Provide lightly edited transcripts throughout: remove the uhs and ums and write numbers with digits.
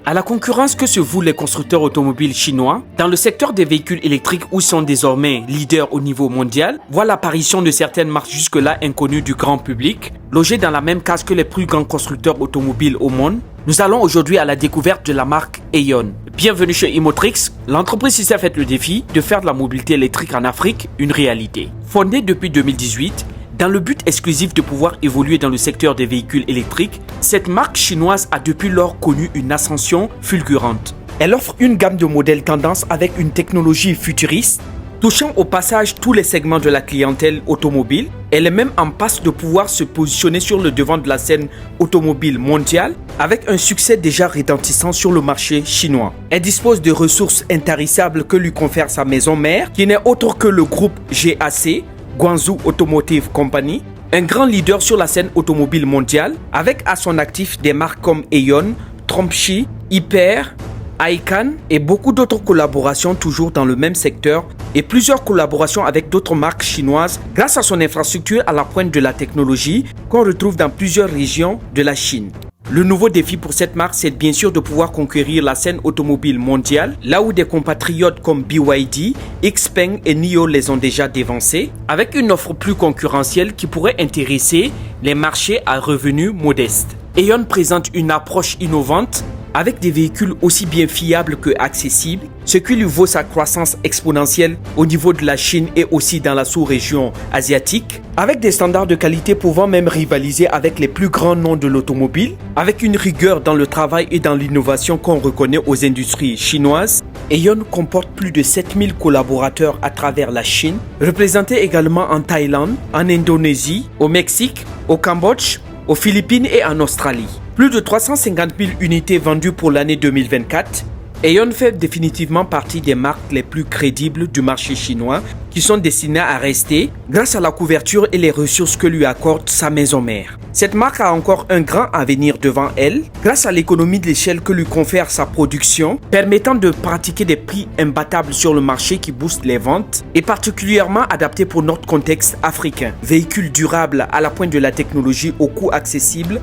À la concurrence que se vouent les constructeurs automobiles chinois, dans le secteur des véhicules électriques où ils sont désormais leaders au niveau mondial, voit l'apparition de certaines marques jusque-là inconnues du grand public, logées dans la même case que les plus grands constructeurs automobiles au monde. Nous allons aujourd'hui à la découverte de la marque Aeon. Bienvenue chez Imotrix, l'entreprise qui s'est faite le défi de faire de la mobilité électrique en Afrique une réalité. Fondée depuis 2018, dans le but exclusif de pouvoir évoluer dans le secteur des véhicules électriques, cette marque chinoise a depuis lors connu une ascension fulgurante. Elle offre une gamme de modèles tendance avec une technologie futuriste, touchant au passage tous les segments de la clientèle automobile. Elle est même en passe de pouvoir se positionner sur le devant de la scène automobile mondiale avec un succès déjà retentissant sur le marché chinois. Elle dispose de ressources intarissables que lui confère sa maison mère, qui n'est autre que le groupe GAC, Guangzhou Automotive Company, un grand leader sur la scène automobile mondiale, avec à son actif des marques comme Aeon, Tromsø, Hyper, Aikan et beaucoup d'autres collaborations toujours dans le même secteur et plusieurs collaborations avec d'autres marques chinoises grâce à son infrastructure à la pointe de la technologie qu'on retrouve dans plusieurs régions de la Chine. Le nouveau défi pour cette marque, c'est bien sûr de pouvoir conquérir la scène automobile mondiale, là où des compatriotes comme BYD, XPeng et NIO les ont déjà dévancés, avec une offre plus concurrentielle qui pourrait intéresser les marchés à revenus modestes. Aeon présente une approche innovante avec des véhicules aussi bien fiables que accessibles, ce qui lui vaut sa croissance exponentielle au niveau de la Chine et aussi dans la sous-région asiatique, avec des standards de qualité pouvant même rivaliser avec les plus grands noms de l'automobile, avec une rigueur dans le travail et dans l'innovation qu'on reconnaît aux industries chinoises. Aeon comporte plus de 7000 collaborateurs à travers la Chine, représentés également en Thaïlande, en Indonésie, au Mexique, au Cambodge, aux Philippines et en Australie. Plus de 350 000 unités vendues pour l'année 2024, Aeon fait définitivement partie des marques les plus crédibles du marché chinois qui sont destinées à rester grâce à la couverture et les ressources que lui accorde sa maison mère. Cette marque a encore un grand avenir devant elle grâce à l'économie de l'échelle que lui confère sa production, permettant de pratiquer des prix imbattables sur le marché qui boostent les ventes et particulièrement adapté pour notre contexte africain. Véhicule durable à la pointe de la technologie au coût accessible,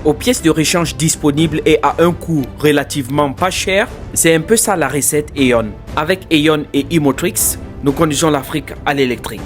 aux pièces de rechange disponibles et à un coût relativement pas cher, c'est un peu ça la recette Aeon. Avec Aeon et Imotrix, nous conduisons l'Afrique à l'électrique.